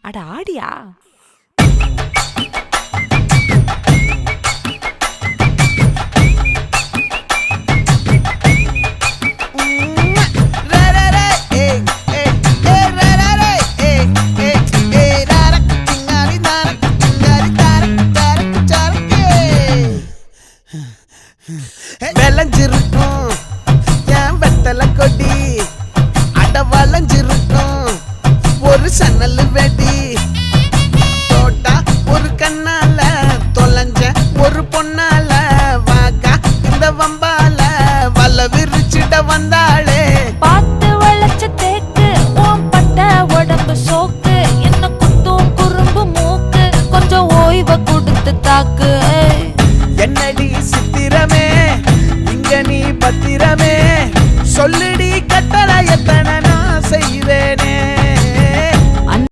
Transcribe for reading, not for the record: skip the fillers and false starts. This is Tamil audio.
அட ஆடியா? விளைஞ்சிருக்கும் என் வெத்தலை கொடி, அட வளைஞ்சிருக்கும் ஒரு சன்னல் வெடி. தோட்டா ஒரு கண்ணால தொலைஞ்ச ஒரு பொண்ணால வாக்கா இந்த வம்பால வல விரிச்சிட வந்தாளே. பார்த்து வளைச்ச தேக்கு ஓம் பட்ட உடம்பு சோக்கு, என்ன குத்தும் குறும்பு மூக்கு, கொஞ்சம் ஓய்வை கொடுத்து தாக்கு. என்னடி சித்திரமே இங்க நீ பத்திரமே, சொல்லுடி கட்டளை எத்தனை நான் செய்வேனே.